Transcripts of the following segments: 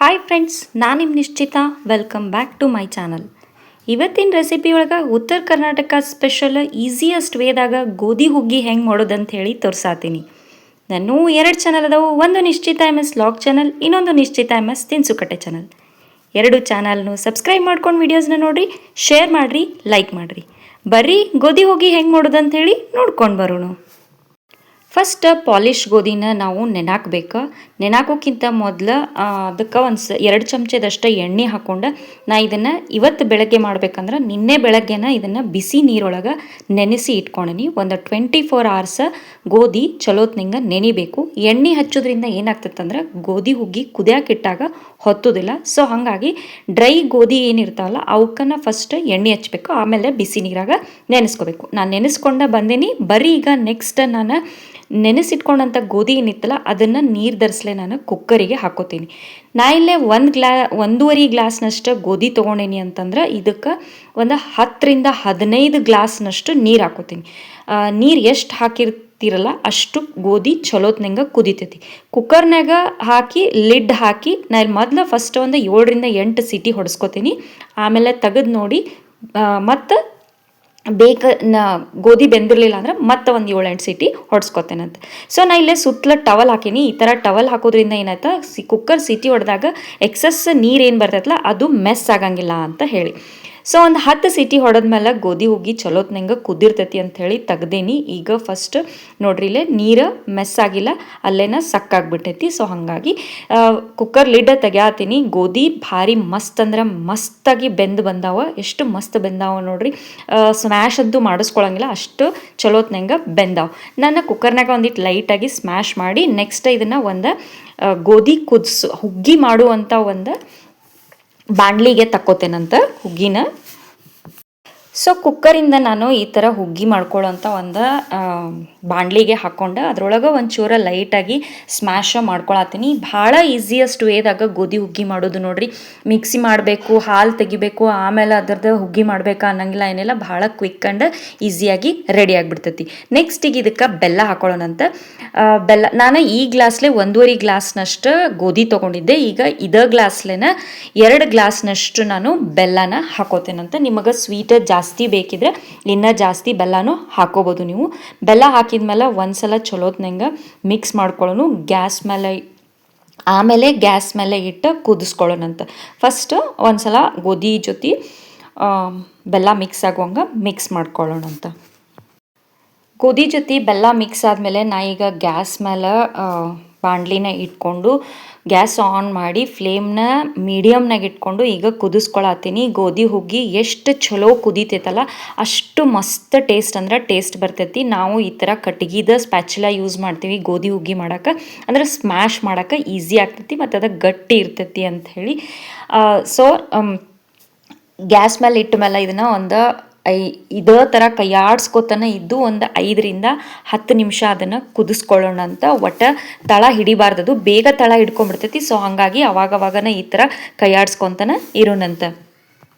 Hi friends, ನಾನು ನಿಮ್ಮ Nishchita. Welcome back to my channel. ಇವತ್ತಿನ ರೆಸಿಪಿ ಒಳಗೆ ಉತ್ತರ ಕರ್ನಾಟಕ ಸ್ಪೆಷಲ್ ಈಸಿಯೆಸ್ಟ್ ವೇದಾಗ ಗೋಧಿ ಹುಗ್ಗಿ ಹೆಂಗೆ ಮಾಡೋದಂತ ಹೇಳಿ ತೋರ್ಸಾತೀನಿ. ನಾನು 2 ಚಾನಲ್ ಅದಾವು. ಒಂದು ನಿಶ್ಚಿತಾ MS ಲಾಗ್ ಚಾನಲ್, ಇನ್ನೊಂದು ನಿಶ್ಚಿತಾ MS ತಿನ್ಸುಕಟ್ಟೆ ಚಾನಲ್. 2 ಚಾನಲ್ನು ಸಬ್ಸ್ಕ್ರೈಬ್ ಮಾಡ್ಕೊಂಡು ವೀಡಿಯೋಸ್ನ ನೋಡಿರಿ, ಶೇರ್ ಮಾಡಿರಿ, ಲೈಕ್ ಮಾಡಿರಿ. ಬರ್ರಿ ಗೋಧಿ ಹುಗ್ಗಿ ಹೆಂಗೆ ಮಾಡೋದಂತ ಹೇಳಿ ನೋಡ್ಕೊಂಡು ಬರೋಣ. ಫಸ್ಟ್ ಪಾಲಿಶ್ ಗೋಧಿನ ನಾವು ನೆನಾಕ್ಬೇಕು. ನೆನಾಕೋಕ್ಕಿಂತ ಮೊದಲು ಅದಕ್ಕೆ ಒಂದು 2 ಚಮಚದಷ್ಟು ಎಣ್ಣೆ ಹಾಕ್ಕೊಂಡು ನಾ ಇದನ್ನು ಇವತ್ತು ಬೆಳಗ್ಗೆ ಮಾಡ್ಬೇಕಂದ್ರೆ ನಿನ್ನೆ ಬೆಳಗ್ಗೆನ ಇದನ್ನು ಬಿಸಿ ನೀರೊಳಗೆ ನೆನೆಸಿ ಇಟ್ಕೊಂಡೀನಿ. ಒಂದು 24 hours ಗೋಧಿ ಚಲೋತ್ನಿಂಗೆ ನೆನಿಬೇಕು. ಎಣ್ಣೆ ಹಚ್ಚೋದ್ರಿಂದ ಏನಾಗ್ತದಂದ್ರೆ ಗೋಧಿ ಹುಗ್ಗಿ ಕುದಿಯಾಕಿಟ್ಟಾಗ ಹೊತ್ತೋದಿಲ್ಲ. ಸೊ ಹಾಗಾಗಿ ಡ್ರೈ ಗೋಧಿ ಏನಿರ್ತಾವಲ್ಲ ಅವಕ್ಕನ್ನು ಫಸ್ಟ್ ಎಣ್ಣೆ ಹಚ್ಚಬೇಕು, ಆಮೇಲೆ ಬಿಸಿ ನೀರಾಗ ನೆನೆಸ್ಕೋಬೇಕು. ನಾನು ನೆನೆಸ್ಕೊಂಡ ಬಂದೀನಿ. ಬರೀ ಈಗ ನೆಕ್ಸ್ಟ್ ನಾನು ನೆನೆಸಿಟ್ಕೊಂಡಂಥ ಗೋಧಿ ಏನಿತ್ತಲ್ಲ ಅದನ್ನು ನೀರು ಧರಿಸಲೇ ನಾನು ಕುಕ್ಕರಿಗೆ ಹಾಕೋತೀನಿ. ನಾ ಇಲ್ಲೇ 1.5 ಗ್ಲಾಸ್ನಷ್ಟು ಗೋಧಿ ತೊಗೊಂಡೇನಿ ಅಂತಂದ್ರೆ ಇದಕ್ಕೆ ಒಂದು 10ರಿಂದ 15 ಗ್ಲಾಸ್ನಷ್ಟು ನೀರು ಹಾಕೋತೀನಿ. ನೀರು ಎಷ್ಟು ಹಾಕಿರ್ತೀರಲ್ಲ ಅಷ್ಟು ಗೋಧಿ ಚಲೋತ್ನಂಗೆ ಕುದಿತೈತಿ. ಕುಕ್ಕರ್ನಾಗ ಹಾಕಿ ಲಿಡ್ ಹಾಕಿ ನಾ ಇಲ್ಲಿ ಮೊದಲು ಫಸ್ಟ್ ಒಂದು 7ರಿಂದ 8 ಸೀಟಿ ಹೊಡೆಸ್ಕೊತೀನಿ. ಆಮೇಲೆ ತೆಗೆದು ನೋಡಿ ಮತ್ತು ಗೋಧಿ ಬೆಂದಿರಲಿಲ್ಲ ಅಂದ್ರೆ ಮತ್ತೆ ಒಂದು 7-8 ಸೀಟಿ ಹೊಡ್ಸ್ಕೊತೇನಂತ. ಸೊ ನಾ ಇಲ್ಲೇ ಸುತ್ತಲ ಟವಲ್ ಹಾಕೀನಿ. ಈ ಥರ ಟವಲ್ ಹಾಕೋದ್ರಿಂದ ಏನಾಯ್ತಾ ಕುಕ್ಕರ್ ಸೀಟಿ ಹೊಡೆದಾಗ ಎಕ್ಸಸ್ ನೀರು ಏನು ಬರ್ತೈತಲ್ಲ ಅದು ಮೆಸ್ ಆಗಂಗಿಲ್ಲ ಅಂತ ಹೇಳಿ. ಸೊ ಒಂದು 10 ಸೀಟಿ ಹೊಡೆದ್ಮೇಲೆ ಗೋಧಿ ಹುಗ್ಗಿ ಚಲೋತ್ನಂಗೆ ಕುದ್ದಿರ್ತೈತಿ ಅಂಥೇಳಿ ತೆಗ್ದೇನಿ. ಈಗ ಫಸ್ಟ್ ನೋಡ್ರಿ ಇಲ್ಲೇ ನೀರು ಮೆಸ್ ಆಗಿಲ್ಲ, ಅಲ್ಲೇನ ಸಕ್ಕಾಗ್ಬಿಟ್ಟೈತಿ. ಸೊ ಹಾಗಾಗಿ ಕುಕ್ಕರ್ ಲಿಡ್ ತೆಗ್ಯಾತೀನಿ. ಗೋಧಿ ಭಾರಿ ಮಸ್ತ್ ಅಂದ್ರೆ ಮಸ್ತಾಗಿ ಬೆಂದು ಬಂದಾವ. ಎಷ್ಟು ಮಸ್ತ್ ಬೆಂದಾವ ನೋಡ್ರಿ. ಸ್ಮ್ಯಾಶ್ ಅಂತೂ ಮಾಡಿಸ್ಕೊಳಂಗಿಲ್ಲ, ಅಷ್ಟು ಚಲೋತ್ನಂಗೆ ಬೆಂದಾವ. ನಾನು ಕುಕ್ಕರ್ನಾಗ ಒಂದಿಟ್ಟು ಲೈಟಾಗಿ ಸ್ಮ್ಯಾಶ್ ಮಾಡಿ ನೆಕ್ಸ್ಟ್ ಇದನ್ನು ಒಂದು ಗೋಧಿ ಹುಗ್ಗಿ ಮಾಡುವಂಥ ಒಂದು ಬಾಣಲಿಗೆ ತಕ್ಕೋತೇನಂತ ಹುಗ್ಗಿನ. ಸೊ ಕುಕ್ಕರಿಂದ ನಾನು ಈ ಥರ ಹುಗ್ಗಿ ಮಾಡ್ಕೊಳ್ಳೋಂಥ ಒಂದು ಬಾಣಲಿಗೆ ಹಾಕ್ಕೊಂಡು ಅದ್ರೊಳಗೆ ಒಂಚೂರು ಲೈಟಾಗಿ ಸ್ಮ್ಯಾಶ ಮಾಡ್ಕೊಳತ್ತೀನಿ. ಭಾಳ ಈಸಿಯೆಸ್ಟ್ ವೇದಾಗ ಗೋಧಿ ಹುಗ್ಗಿ ಮಾಡೋದು ನೋಡ್ರಿ. ಮಿಕ್ಸಿ ಮಾಡಬೇಕು, ಹಾಲು ತೆಗಿಬೇಕು, ಆಮೇಲೆ ಅದರದ್ದು ಹುಗ್ಗಿ ಮಾಡಬೇಕಾ ಅನ್ನಂಗಿಲ್ಲ, ಏನಿಲ್ಲ, ಭಾಳ ಕ್ವಿಕ್ ಆ್ಯಂಡ್ ಈಸಿಯಾಗಿ ರೆಡಿ ಆಗಿಬಿಡ್ತೈತಿ. ನೆಕ್ಸ್ಟ್ ಈಗ ಇದಕ್ಕೆ ಬೆಲ್ಲ ಹಾಕೊಳ್ಳೋಣಂತ. ಬೆಲ್ಲ ನಾನು ಈ ಗ್ಲಾಸ್ಲೆ 1.5 ಗ್ಲಾಸ್ನಷ್ಟು ಗೋಧಿ ತೊಗೊಂಡಿದ್ದೆ. ಈಗ ಇದೇ ಗ್ಲಾಸ್ಲೆನ 2 ಗ್ಲಾಸ್ನಷ್ಟು ನಾನು ಬೆಲ್ಲನ ಹಾಕೋತೇನಂತ. ನಿಮಗೆ ಸ್ವೀಟ್ ಜಾಸ್ತಿ ಬೇಕಿದ್ರೆ ಇನ್ನೂ ಜಾಸ್ತಿ ಬೆಲ್ಲನೂ ಹಾಕೋಬೋದು ನೀವು. ಬೆಲ್ಲ ಹಾಕಿದ್ಮೇಲೆ ಒಂದ್ಸಲ ಚಲೋತ್ನಂಗೆ ಮಿಕ್ಸ್ ಮಾಡ್ಕೊಳ್ಳೋನು. ಆಮೇಲೆ ಗ್ಯಾಸ್ ಮೇಲೆ ಇಟ್ಟು ಕುದಿಸ್ಕೊಳ್ಳೋಣಂತ. ಫಸ್ಟ್ ಒಂದ್ಸಲ ಗೋಧಿ ಜೊತೆ ಬೆಲ್ಲ ಮಿಕ್ಸ್ ಆಗುವಂಗೆ ಮಿಕ್ಸ್ ಮಾಡ್ಕೊಳ್ಳೋಣಂತ. ಗೋಧಿ ಜೊತೆ ಬೆಲ್ಲ ಮಿಕ್ಸ್ ಆದಮೇಲೆ ನಾ ಈಗ ಗ್ಯಾಸ್ ಮೇಲೆ ಬಾಣಲಿನ ಇಟ್ಕೊಂಡು ಗ್ಯಾಸ್ ಆನ್ ಮಾಡಿ ಫ್ಲೇಮ್ನ ಮೀಡಿಯಮ್ನಾಗ ಇಟ್ಕೊಂಡು ಈಗ ಕುದಿಸ್ಕೊಳತ್ತೀನಿ. ಗೋಧಿ ಹುಗ್ಗಿ ಎಷ್ಟು ಚಲೋ ಕುದೀತೈತಲ್ಲ ಅಷ್ಟು ಮಸ್ತ್ ಟೇಸ್ಟ್ ಅಂದ್ರೆ ಟೇಸ್ಟ್ ಬರ್ತೈತಿ. ನಾವು ಈ ಥರ ಕಟ್ಗಿದ ಸ್ಪ್ಯಾಚುಲಾ ಯೂಸ್ ಮಾಡ್ತೀವಿ ಗೋಧಿ ಹುಗ್ಗಿ ಮಾಡೋಕೆ, ಅಂದ್ರೆ ಸ್ಮ್ಯಾಶ್ ಮಾಡೋಕೆ ಈಸಿ ಆಗ್ತೈತಿ ಮತ್ತು ಅದು ಗಟ್ಟಿ ಇರ್ತೈತಿ ಅಂಥೇಳಿ. ಸೊ ಗ್ಯಾಸ್ ಮೇಲೆ ಇಟ್ಟ ಮೇಲೆ ಇದನ್ನು ಒಂದು ಇದೇ ಥರ ಕೈಯಾಡ್ಸ್ಕೊತಾನೆ ಇದ್ದು ಒಂದು 5ರಿಂದ 10 ನಿಮಿಷ ಅದನ್ನು ಕುದಿಸ್ಕೊಳ್ಳೋಣ ಅಂತ. ಒಟ್ಟು ತಳ ಹಿಡಿಬಾರ್ದದು, ಬೇಗ ತಳ ಹಿಡ್ಕೊಂಡ್ಬಿಡ್ತೈತಿ. ಸೊ ಹಾಗಾಗಿ ಅವಾಗವಾಗನ ಈ ಥರ ಕೈಯಾಡ್ಸ್ಕೊತಾನೆ ಇರೋಣಂತ.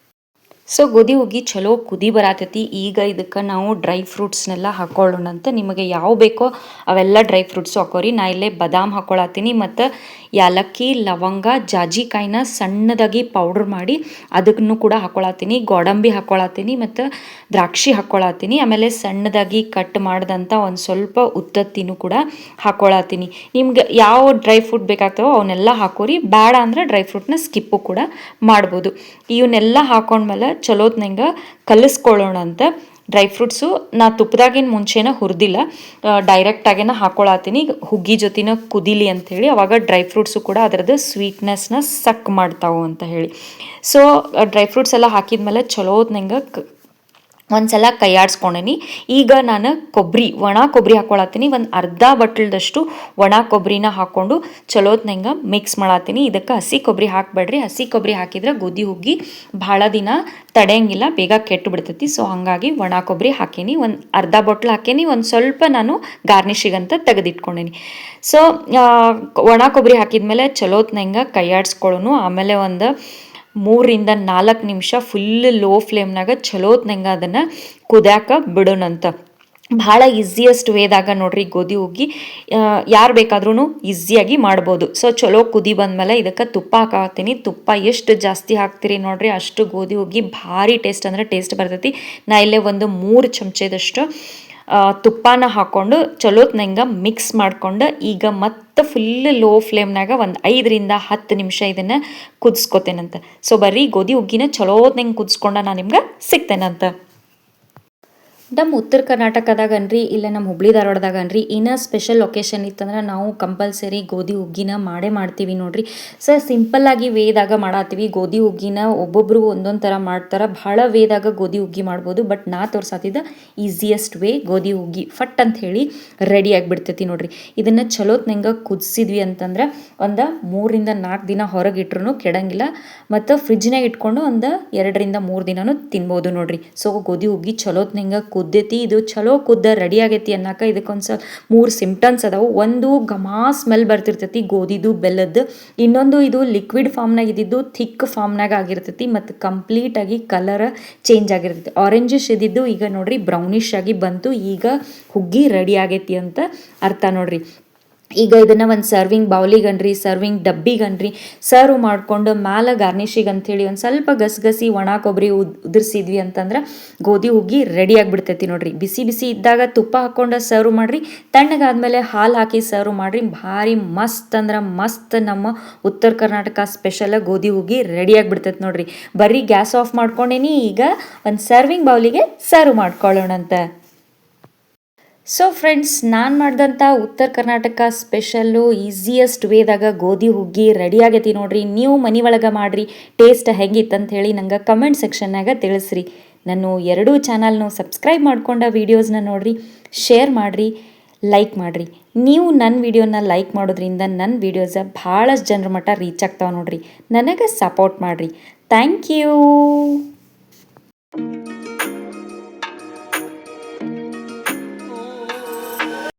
ಸೊ ಗೋಧಿ ಹುಗ್ಗಿ ಚಲೋ ಕುದಿ ಬರತೈತಿ. ಈಗ ಇದಕ್ಕೆ ನಾವು ಡ್ರೈ ಫ್ರೂಟ್ಸ್ನೆಲ್ಲ ಹಾಕೊಳ್ಳೋಣಂತ. ನಿಮಗೆ ಯಾವ ಬೇಕೋ ಅವೆಲ್ಲ ಡ್ರೈ ಫ್ರೂಟ್ಸು ಹಾಕೋರಿ. ನಾ ಇಲ್ಲೇ ಬಾದಾಮ್ ಹಾಕೊಳತ್ತೀನಿ ಮತ್ತು ಏಲಕ್ಕಿ, ಲವಂಗ, ಜಾಜಿಕಾಯಿನ ಸಣ್ಣದಾಗಿ ಪೌಡ್ರ್ ಮಾಡಿ ಅದಕ್ಕೂ ಕೂಡ ಹಾಕೊಳತ್ತೀನಿ. ಗೋಡಂಬಿ ಹಾಕೊಳತ್ತೀನಿ ಮತ್ತು ದ್ರಾಕ್ಷಿ ಹಾಕ್ಕೊಳತ್ತೀನಿ. ಆಮೇಲೆ ಸಣ್ಣದಾಗಿ ಕಟ್ ಮಾಡಿದಂಥ ಒಂದು ಸ್ವಲ್ಪ ಉತ್ತತ್ತಿನೂ ಕೂಡ ಹಾಕ್ಕೊಳತ್ತೀನಿ. ನಿಮ್ಗೆ ಯಾವ ಡ್ರೈ ಫ್ರೂಟ್ ಬೇಕಾಗ್ತಾವೋ ಅವನ್ನೆಲ್ಲ ಹಾಕೋರಿ. ಬೇಡ ಅಂದರೆ ಡ್ರೈ ಫ್ರೂಟ್ನ ಸ್ಕಿಪ್ಪು ಕೂಡ ಮಾಡ್ಬೋದು. ಇವನ್ನೆಲ್ಲ ಹಾಕೊಂಡ್ಮೇಲೆ ಚಲೋತ್ನಂಗೆ ಕಲಿಸ್ಕೊಳ್ಳೋಣ ಅಂತ. ಡ್ರೈ ಫ್ರೂಟ್ಸು ನಾ ತುಪ್ಪದಾಗಿನ ಮುಂಚೆನ ಹುರಿದಿಲ್ಲ, ಡೈರೆಕ್ಟಾಗೇನ ಹಾಕೊಳತ್ತೀನಿ ಹುಗ್ಗಿ ಜೊತೆನ ಕುದಿಲಿ ಅಂಥೇಳಿ. ಅವಾಗ ಡ್ರೈ ಫ್ರೂಟ್ಸು ಕೂಡ ಅದರದ್ದು ಸ್ವೀಟ್ನೆಸ್ನ ಸಕ್ ಮಾಡ್ತಾವೆ ಅಂತ ಹೇಳಿ. ಸೊ ಡ್ರೈ ಫ್ರೂಟ್ಸ್ ಎಲ್ಲ ಹಾಕಿದ್ಮೇಲೆ ಚಲೋತ್ನಂಗೆ ಒಂದ್ಸಲ ಕೈಯಾಡ್ಸ್ಕೊಂಡೇನಿ. ಈಗ ನಾನು ಒಣ ಕೊಬ್ಬರಿ ಹಾಕೊಳತ್ತೀನಿ. ಒಂದು ಅರ್ಧ ಬಟ್ಲದಷ್ಟು ಒಣ ಕೊಬ್ಬರಿನ ಹಾಕ್ಕೊಂಡು ಚಲೋತ್ನಂಗೆ ಮಿಕ್ಸ್ ಮಾಡತ್ತೀನಿ. ಇದಕ್ಕೆ ಹಸಿ ಕೊಬ್ಬರಿ ಹಾಕಬೇಡ್ರಿ. ಹಸಿ ಕೊಬ್ಬರಿ ಹಾಕಿದ್ರೆ ಗೋಧಿ ಹುಗ್ಗಿ ಭಾಳ ದಿನ ತಡೆಯಂಗಿಲ್ಲ, ಬೇಗ ಕೆಟ್ಟು ಬಿಡ್ತೈತಿ. ಸೊ ಹಾಗಾಗಿ ಒಣ ಕೊಬ್ಬರಿ ಹಾಕೀನಿ. ಒಂದು ಅರ್ಧ ಬಟ್ಲು ಹಾಕೀನಿ. ಒಂದು ಸ್ವಲ್ಪ ನಾನು ಗಾರ್ನಿಷಿಗಂತ ತೆಗೆದಿಟ್ಕೊಂಡೇನಿ. ಸೊ ಒಣ ಕೊಬ್ಬರಿ ಹಾಕಿದ್ಮೇಲೆ ಚಲೋತ್ನಂಗೆ ಕೈಯಾಡ್ಸ್ಕೊಳ್ಳೋನು. ಆಮೇಲೆ ಒಂದು 3ರಿಂದ 4 ನಿಮಿಷ ಫುಲ್ ಲೋ ಫ್ಲೇಮ್ನಾಗ ಚಲೋತ್ನಂಗೆ ಅದನ್ನು ಕುದ್ಯಾಕ ಬಿಡೋಣಂತ. ಭಾಳ ಈಸಿಯೆಸ್ಟ್ ವೇದಾಗ ನೋಡ್ರಿ ಗೋಧಿ ಹುಗ್ಗಿ ಯಾರು ಬೇಕಾದ್ರೂ ಈಸಿಯಾಗಿ ಮಾಡ್ಬೋದು. ಸೊ ಚಲೋ ಕುದಿ ಬಂದಮೇಲೆ ಇದಕ್ಕೆ ತುಪ್ಪ ಹಾಕತ್ತೀನಿ. ತುಪ್ಪ ಎಷ್ಟು ಜಾಸ್ತಿ ಹಾಕ್ತೀರಿ ನೋಡ್ರಿ ಅಷ್ಟು ಗೋಧಿ ಹುಗ್ಗಿ ಭಾರಿ ಟೇಸ್ಟ್ ಅಂದರೆ ಟೇಸ್ಟ್ ಬರ್ತೈತಿ. ನಾ ಇಲ್ಲೇ ಒಂದು 3 ಚಮಚದಷ್ಟು ತುಪ್ಪನ ಹಾಕ್ಕೊಂಡು ಚಲೋತ್ನಂಗೆ ಮಿಕ್ಸ್ ಮಾಡ್ಕೊಂಡು ಈಗ ಮತ್ತೆ ಫುಲ್ ಲೋ ಫ್ಲೇಮ್ನಾಗ ಒಂದು 5ರಿಂದ 10 ನಿಮಿಷ ಇದನ್ನು ಕುದಿಸ್ಕೊತೇನಂತ. ಸೊ ಬರ್ರಿ ಗೋಧಿ ಹುಗ್ಗಿನ ಚಲೋತ್ನಂಗೆ ಕುದಿಸ್ಕೊಂಡು ನಾನು ನಿಮ್ಗೆ ಸಿಗ್ತೇನಂತ. ನಮ್ಮ ಉತ್ತರ ಕರ್ನಾಟಕದಾಗನ್ರಿ ಇಲ್ಲ ನಮ್ಮ ಹುಬ್ಳಿ ಧಾರವಾಡದಾಗನ್ರಿ ಇನ್ನೂ ಸ್ಪೆಷಲ್ ಒಕೇಶನ್ ಇತ್ತಂದ್ರೆ ನಾವು ಕಂಪಲ್ಸರಿ ಗೋಧಿ ಹುಗ್ಗಿನ ಮಾಡೇ ಮಾಡ್ತೀವಿ ನೋಡ್ರಿ. ಸೊ ಸಿಂಪಲ್ಲಾಗಿ ವೇದಾಗ ಮಾಡತ್ತೀವಿ. ಗೋಧಿ ಹುಗ್ಗಿನ ಒಬ್ಬೊಬ್ರು ಒಂದೊಂದು ಥರ ಮಾಡ್ತಾರೆ. ಭಾಳ ವೇದಾಗ ಗೋಧಿ ಹುಗ್ಗಿ ಮಾಡ್ಬೋದು. ಬಟ್ ನಾ ತೋರ್ಸಾತಿದ್ದ ಈಸಿಯೆಸ್ಟ್ ವೇ ಗೋಧಿ ಹುಗ್ಗಿ ಫಟ್ ಅಂತ ಹೇಳಿ ರೆಡಿ ಆಗಿಬಿಡ್ತೈತಿ ನೋಡ್ರಿ. ಇದನ್ನು ಚಲೋತ್ನಂಗೆ ಕುದಿಸಿದ್ವಿ ಅಂತಂದ್ರೆ ಒಂದು 3ರಿಂದ 4 ದಿನ ಹೊರಗಿಟ್ರು ಕೆಡಂಗಿಲ್ಲ. ಮತ್ತು ಫ್ರಿಜ್ನಾಗ ಇಟ್ಕೊಂಡು ಒಂದು 2ರಿಂದ 3 ದಿನನೂ ತಿನ್ಬೋದು ನೋಡ್ರಿ. ಸೊ ಗೋಧಿ ಹುಗ್ಗಿ ಚಲೋತ್ನಂಗೆ ಕುದ್ದೈತಿ. ಇದು ಚಲೋ ಕುದ್ದ ರೆಡಿ ಆಗೈತಿ ಅನ್ನಕ ಇದಕ್ಕೊಂದು 3 ಸಿಂಪ್ಟಮ್ಸ್ ಅದಾವು. ಒಂದು ಘಮಾ ಸ್ಮೆಲ್ ಬರ್ತಿರ್ತೈತಿ ಗೋಧಿದು ಬೆಲ್ಲದ್ದು. ಇನ್ನೊಂದು ಇದು ಲಿಕ್ವಿಡ್ ಫಾರ್ಮ್ನಾಗ ಇದ್ದಿದ್ದು ಥಿಕ್ ಫಾರ್ಮ್ನಾಗ ಆಗಿರ್ತೈತಿ. ಮತ್ತು ಕಂಪ್ಲೀಟಾಗಿ ಕಲರ್ ಚೇಂಜ್ ಆಗಿರ್ತೈತಿ. ಆರೆಂಜಿಶ್ ಇದ್ದಿದ್ದು ಈಗ ನೋಡ್ರಿ ಬ್ರೌನಿಶ್ ಆಗಿ ಬಂತು. ಈಗ ಹುಗ್ಗಿ ರೆಡಿ ಆಗೈತಿ ಅಂತ ಅರ್ಥ ನೋಡ್ರಿ. ಈಗ ಇದನ್ನು ಒಂದು ಸರ್ವಿಂಗ್ ಬೌಲಿಗನ್ರಿ ಸರ್ವಿಂಗ್ ಡಬ್ಬಿಗನ್ರಿ ಸರ್ವ್ ಮಾಡಿಕೊಂಡು ಮ್ಯಾಲೆ ಗಾರ್ನಿಷಿಗೆ ಅಂಥೇಳಿ ಒಂದು ಸ್ವಲ್ಪ ಗಸಗಸಿ ಒಣ ಕೊಬ್ಬರಿ ಉದುರಿಸಿದ್ವಿ ಅಂತಂದ್ರೆ ಗೋಧಿ ಹುಗ್ಗಿ ರೆಡಿ ಆಗಿಬಿಡ್ತೈತಿ ನೋಡ್ರಿ. ಬಿಸಿ ಬಿಸಿ ಇದ್ದಾಗ ತುಪ್ಪ ಹಾಕ್ಕೊಂಡು ಸರ್ವ್ ಮಾಡಿರಿ. ತಣ್ಣಗಾದ್ಮೇಲೆ ಹಾಲು ಹಾಕಿ ಸರ್ವ್ ಮಾಡಿರಿ. ಭಾರಿ ಮಸ್ತ್ ಅಂದ್ರೆ ಮಸ್ತ್ ನಮ್ಮ ಉತ್ತರ ಕರ್ನಾಟಕ ಸ್ಪೆಷಲ್ ಗೋಧಿ ಹುಗ್ಗಿ ರೆಡಿ ಆಗಿಬಿಡ್ತೈತಿ ನೋಡ್ರಿ. ಬರ್ರಿ ಗ್ಯಾಸ್ ಆಫ್ ಮಾಡ್ಕೊಂಡೇನಿ. ಈಗ ಒಂದು ಸರ್ವಿಂಗ್ ಬೌಲಿಗೆ ಸರ್ವ್ ಮಾಡ್ಕೊಳ್ಳೋಣಂತ. ಸೊ ಫ್ರೆಂಡ್ಸ್, ನಾನು ಮಾಡಿದಂಥ ಉತ್ತರ ಕರ್ನಾಟಕ ಸ್ಪೆಷಲ್ಲು ಈಸಿಯೆಸ್ಟ್ ವೇದಾಗ ಗೋಧಿ ಹುಗ್ಗಿ ರೆಡಿ ಆಗೈತಿ ನೋಡ್ರಿ. ನೀವು ಮನೆ ಒಳಗೆ ಮಾಡಿರಿ. ಟೇಸ್ಟ್ ಹೆಂಗಿತ್ತಂತ ಹೇಳಿ ನಂಗೆ ಕಮೆಂಟ್ ಸೆಕ್ಷನ್ನಾಗ ತಿಳಿಸ್ರಿ. ನಾನು 2 ಚಾನಲ್ನು ಸಬ್ಸ್ಕ್ರೈಬ್ ಮಾಡ್ಕೊಂಡ ವೀಡಿಯೋಸ್ನ ನೋಡಿರಿ, ಶೇರ್ ಮಾಡಿರಿ, ಲೈಕ್ ಮಾಡಿರಿ. ನೀವು ನನ್ನ ವಿಡಿಯೋನ ಲೈಕ್ ಮಾಡೋದ್ರಿಂದ ನನ್ನ ವೀಡಿಯೋಸ ಭಾಳಷ್ಟು ಜನರ ಮಟ್ಟ ರೀಚ್ ಆಗ್ತಾವೆ ನೋಡ್ರಿ. ನನಗೆ ಸಪೋರ್ಟ್ ಮಾಡಿರಿ. Thank you.